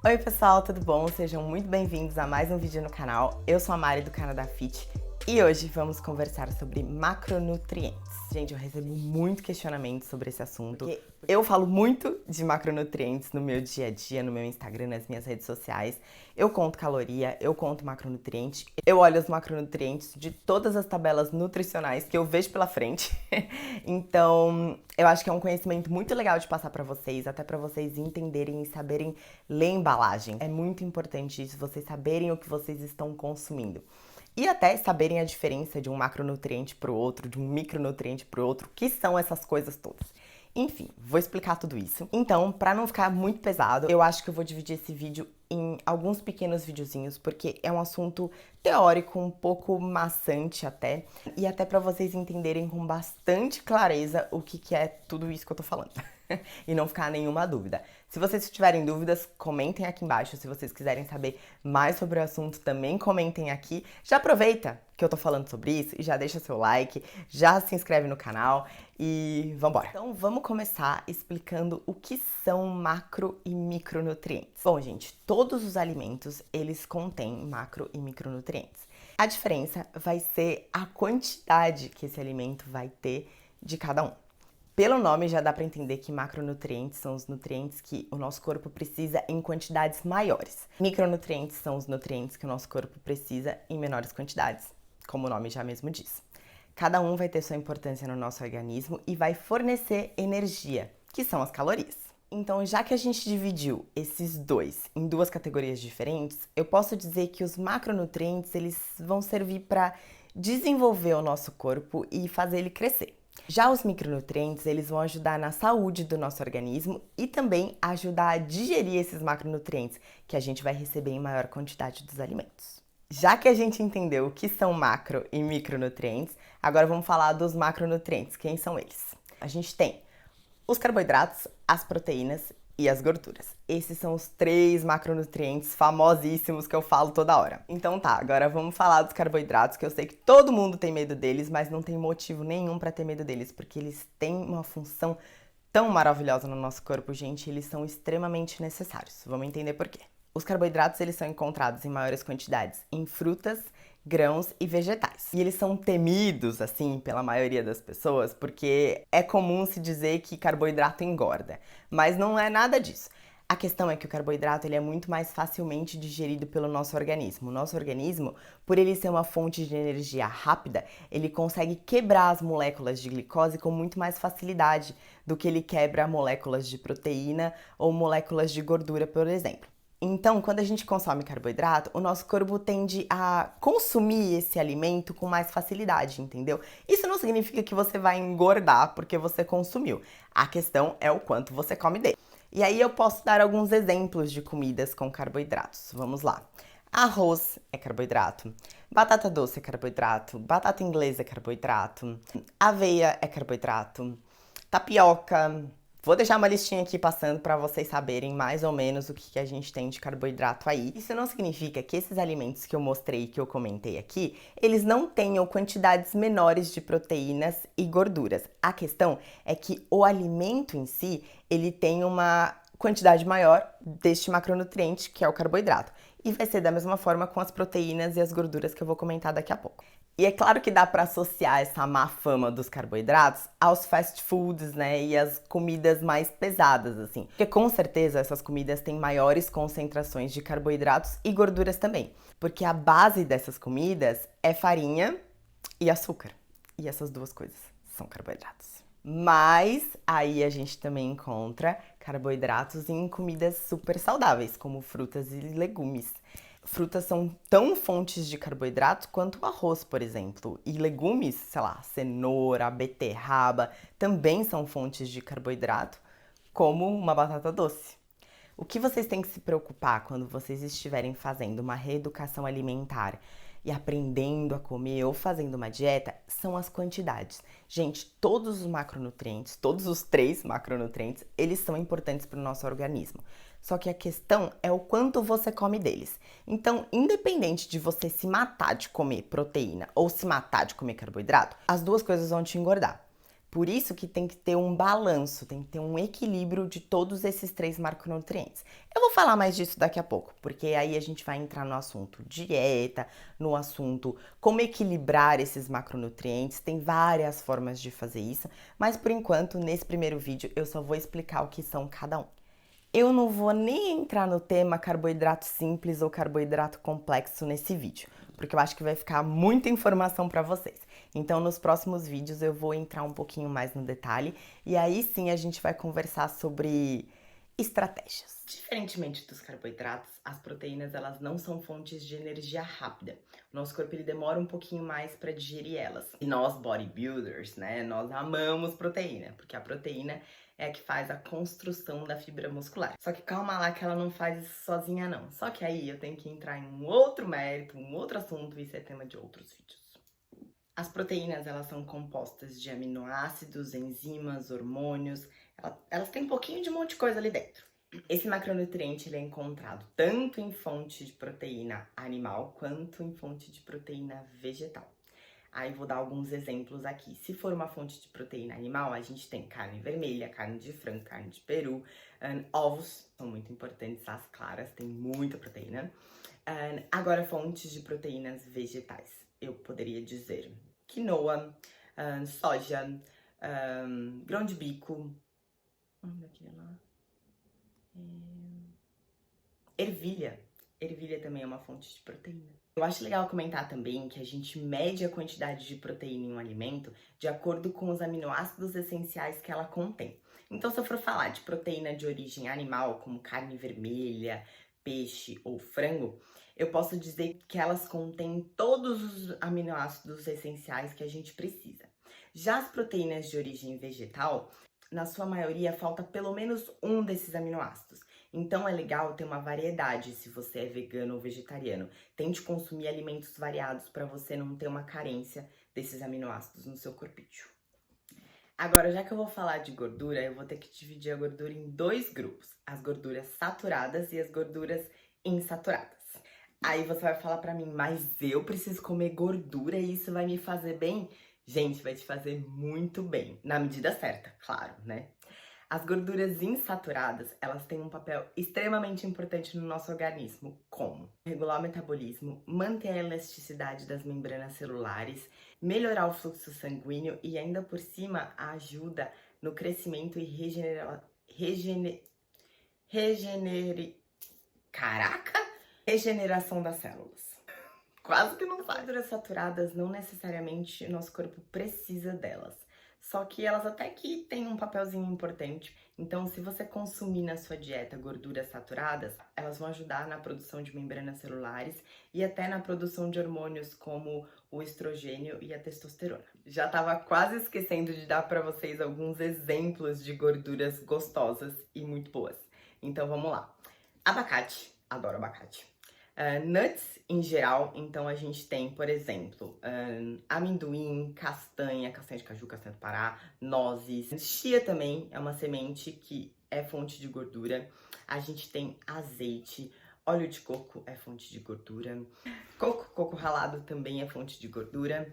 Oi pessoal, tudo bom? Sejam muito bem-vindos a mais um vídeo no canal. Eu sou a Mari do Canadá Fit e hoje vamos conversar sobre macronutrientes. Gente, eu recebo muito questionamento sobre esse assunto. Eu falo muito de macronutrientes no meu dia a dia, no meu Instagram, nas minhas redes sociais. Eu conto caloria, eu conto macronutriente, eu olho os macronutrientes de todas as tabelas nutricionais que eu vejo pela frente. Então, eu acho que é um conhecimento muito legal de passar pra vocês, até pra vocês entenderem e saberem ler embalagem. É muito importante isso, vocês saberem o que vocês estão consumindo. E até saberem a diferença de um macronutriente pro outro, de um micronutriente pro outro, que são essas coisas todas. Enfim, vou explicar tudo isso. Então, pra não ficar muito pesado, eu acho que eu vou dividir esse vídeo em alguns pequenos videozinhos, porque é um assunto teórico, um pouco maçante até, e até pra vocês entenderem com bastante clareza o que é tudo isso que eu tô falando. E não ficar nenhuma dúvida. Se vocês tiverem dúvidas, comentem aqui embaixo. Se vocês quiserem saber mais sobre o assunto, também comentem aqui. Já aproveita que eu tô falando sobre isso e já deixa seu like, já se inscreve no canal e vambora. Então vamos começar explicando o que são macro e micronutrientes. Bom, gente, todos os alimentos, eles contêm macro e micronutrientes. A diferença vai ser a quantidade que esse alimento vai ter de cada um. Pelo nome já dá para entender que macronutrientes são os nutrientes que o nosso corpo precisa em quantidades maiores. Micronutrientes são os nutrientes que o nosso corpo precisa em menores quantidades, como o nome já mesmo diz. Cada um vai ter sua importância no nosso organismo e vai fornecer energia, que são as calorias. Então, já que a gente dividiu esses dois em duas categorias diferentes, eu posso dizer que os macronutrientes eles vão servir para desenvolver o nosso corpo e fazer ele crescer. Já os micronutrientes, eles vão ajudar na saúde do nosso organismo e também ajudar a digerir esses macronutrientes que a gente vai receber em maior quantidade dos alimentos. Já que a gente entendeu o que são macro e micronutrientes, agora vamos falar dos macronutrientes. Quem são eles? A gente tem os carboidratos, as proteínas e as gorduras. Esses são os 3 macronutrientes famosíssimos que eu falo toda hora. Então tá, agora vamos falar dos carboidratos, que eu sei que todo mundo tem medo deles, mas não tem motivo nenhum pra ter medo deles, porque eles têm uma função tão maravilhosa no nosso corpo, gente, eles são extremamente necessários. Vamos entender por quê. Os carboidratos, eles são encontrados em maiores quantidades em frutas, grãos e vegetais. E eles são temidos, assim, pela maioria das pessoas, porque é comum se dizer que carboidrato engorda, mas não é nada disso. A questão é que o carboidrato ele é muito mais facilmente digerido pelo nosso organismo. O nosso organismo, por ele ser uma fonte de energia rápida, ele consegue quebrar as moléculas de glicose com muito mais facilidade do que ele quebra moléculas de proteína ou moléculas de gordura, por exemplo. Então, quando a gente consome carboidrato, o nosso corpo tende a consumir esse alimento com mais facilidade, entendeu? Isso não significa que você vai engordar porque você consumiu. A questão é o quanto você come dele. E aí eu posso dar alguns exemplos de comidas com carboidratos. Vamos lá. Arroz é carboidrato, batata doce é carboidrato, batata inglesa é carboidrato, aveia é carboidrato, tapioca. Vou deixar uma listinha aqui passando para vocês saberem mais ou menos o que a gente tem de carboidrato aí. Isso não significa que esses alimentos que eu mostrei, que eu comentei aqui, eles não tenham quantidades menores de proteínas e gorduras. A questão é que o alimento em si, ele tem uma quantidade maior deste macronutriente, que é o carboidrato. E vai ser da mesma forma com as proteínas e as gorduras que eu vou comentar daqui a pouco. E é claro que dá para associar essa má fama dos carboidratos aos fast foods, né, e as comidas mais pesadas, assim. Porque com certeza essas comidas têm maiores concentrações de carboidratos e gorduras também. Porque a base dessas comidas é farinha e açúcar. E essas duas coisas são carboidratos. Mas aí a gente também encontra carboidratos em comidas super saudáveis, como frutas e legumes. Frutas são tão fontes de carboidrato quanto o arroz, por exemplo. E legumes, sei lá, cenoura, beterraba, também são fontes de carboidrato, como uma batata doce. O que vocês têm que se preocupar quando vocês estiverem fazendo uma reeducação alimentar e aprendendo a comer ou fazendo uma dieta são as quantidades. Gente, todos os macronutrientes, todos os 3 macronutrientes, eles são importantes para o nosso organismo. Só que a questão é o quanto você come deles. Então, independente de você se matar de comer proteína ou se matar de comer carboidrato, as duas coisas vão te engordar. Por isso que tem que ter um balanço, tem que ter um equilíbrio de todos esses 3 macronutrientes. Eu vou falar mais disso daqui a pouco, porque aí a gente vai entrar no assunto dieta, no assunto como equilibrar esses macronutrientes. Tem várias formas de fazer isso, mas por enquanto, nesse primeiro vídeo, eu só vou explicar o que são cada um. Eu não vou nem entrar no tema carboidrato simples ou carboidrato complexo nesse vídeo, porque eu acho que vai ficar muita informação para vocês. Então, nos próximos vídeos eu vou entrar um pouquinho mais no detalhe e aí sim a gente vai conversar sobre estratégias. Diferentemente dos carboidratos, as proteínas elas não são fontes de energia rápida. O nosso corpo ele demora um pouquinho mais para digerir elas. E nós bodybuilders, né, nós amamos proteína, porque a proteína é a que faz a construção da fibra muscular. Só que calma lá que ela não faz isso sozinha não. Só que aí eu tenho que entrar em um outro mérito, um outro assunto, e isso é tema de outros vídeos. As proteínas, elas são compostas de aminoácidos, enzimas, hormônios, elas têm um pouquinho de um monte de coisa ali dentro. Esse macronutriente ele é encontrado tanto em fonte de proteína animal quanto em fonte de proteína vegetal. Aí vou dar alguns exemplos aqui. Se for uma fonte de proteína animal, a gente tem carne vermelha, carne de frango, carne de peru, ovos, são muito importantes, as claras, tem muita proteína. Agora, fontes de proteínas vegetais. Eu poderia dizer quinoa, soja, grão de bico, ervilha. Ervilha também é uma fonte de proteína. Eu acho legal comentar também que a gente mede a quantidade de proteína em um alimento de acordo com os aminoácidos essenciais que ela contém. Então, se eu for falar de proteína de origem animal, como carne vermelha, peixe ou frango, eu posso dizer que elas contêm todos os aminoácidos essenciais que a gente precisa. Já as proteínas de origem vegetal, na sua maioria, falta pelo menos um desses aminoácidos. Então é legal ter uma variedade se você é vegano ou vegetariano. Tente consumir alimentos variados para você não ter uma carência desses aminoácidos no seu corpinho. Agora, já que eu vou falar de gordura, eu vou ter que dividir a gordura em 2 grupos. As gorduras saturadas e as gorduras insaturadas. Aí você vai falar pra mim, mas eu preciso comer gordura e isso vai me fazer bem? Gente, vai te fazer muito bem. Na medida certa, claro, né? As gorduras insaturadas, elas têm um papel extremamente importante no nosso organismo, como regular o metabolismo, manter a elasticidade das membranas celulares, melhorar o fluxo sanguíneo e ainda por cima ajuda no crescimento e regeneração das células. Quase que não faz. Gorduras saturadas, não necessariamente o nosso corpo precisa delas. Só que elas até que têm um papelzinho importante. Então, se você consumir na sua dieta gorduras saturadas, elas vão ajudar na produção de membranas celulares e até na produção de hormônios como o estrogênio e a testosterona. Já tava quase esquecendo de dar para vocês alguns exemplos de gorduras gostosas e muito boas. Então, vamos lá. Abacate. Adoro abacate. Nuts em geral, então a gente tem, por exemplo, amendoim, castanha de caju, castanha do Pará, nozes. Chia também é uma semente que é fonte de gordura. A gente tem azeite, óleo de coco é fonte de gordura. Coco ralado também é fonte de gordura.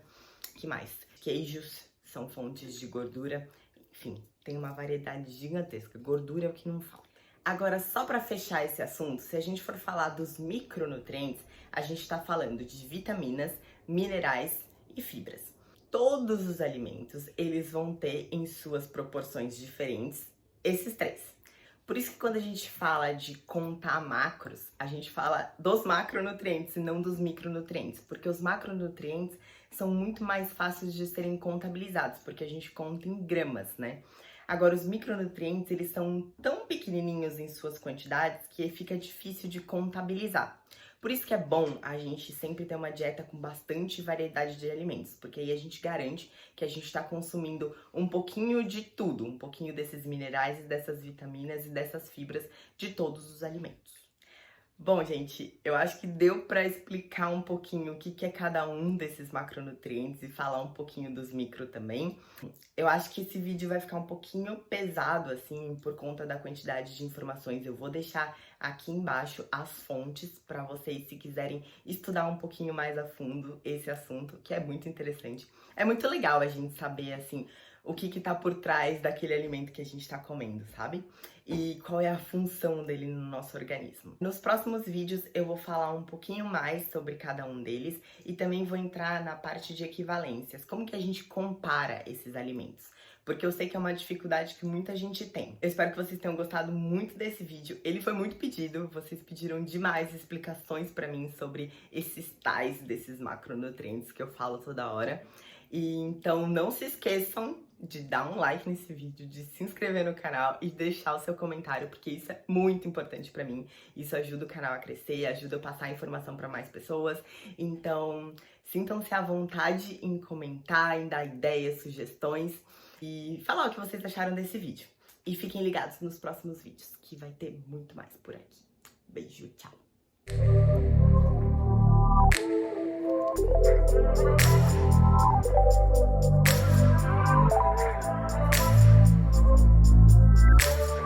Que mais? Queijos são fontes de gordura. Enfim, tem uma variedade gigantesca. Gordura é o que não falta. Agora, só para fechar esse assunto, se a gente for falar dos micronutrientes, a gente está falando de vitaminas, minerais e fibras. Todos os alimentos, eles vão ter em suas proporções diferentes esses três. Por isso que quando a gente fala de contar macros, a gente fala dos macronutrientes e não dos micronutrientes, porque os macronutrientes são muito mais fáceis de serem contabilizados, porque a gente conta em gramas, né? Agora, os micronutrientes, eles são tão pequenininhos em suas quantidades que fica difícil de contabilizar. Por isso que é bom a gente sempre ter uma dieta com bastante variedade de alimentos, porque aí a gente garante que a gente está consumindo um pouquinho de tudo, um pouquinho desses minerais, dessas vitaminas e dessas fibras de todos os alimentos. Bom, gente, eu acho que deu para explicar um pouquinho o que é cada um desses macronutrientes e falar um pouquinho dos micro também. Eu acho que esse vídeo vai ficar um pouquinho pesado, assim, por conta da quantidade de informações. Eu vou deixar aqui embaixo as fontes para vocês, se quiserem estudar um pouquinho mais a fundo esse assunto, que é muito interessante. É muito legal a gente saber, assim, o que tá por trás daquele alimento que a gente tá comendo, sabe? E qual é a função dele no nosso organismo. Nos próximos vídeos eu vou falar um pouquinho mais sobre cada um deles e também vou entrar na parte de equivalências, como que a gente compara esses alimentos. Porque eu sei que é uma dificuldade que muita gente tem. Eu espero que vocês tenham gostado muito desse vídeo. Ele foi muito pedido, vocês pediram demais explicações pra mim sobre esses tais desses macronutrientes que eu falo toda hora. E então não se esqueçam de dar um like nesse vídeo, de se inscrever no canal e deixar o seu comentário, porque isso é muito importante pra mim. Isso ajuda o canal a crescer, ajuda eu a passar a informação pra mais pessoas. Então, sintam-se à vontade em comentar, em dar ideias, sugestões e falar o que vocês acharam desse vídeo. E fiquem ligados nos próximos vídeos, que vai ter muito mais por aqui. Beijo, tchau! Thank you.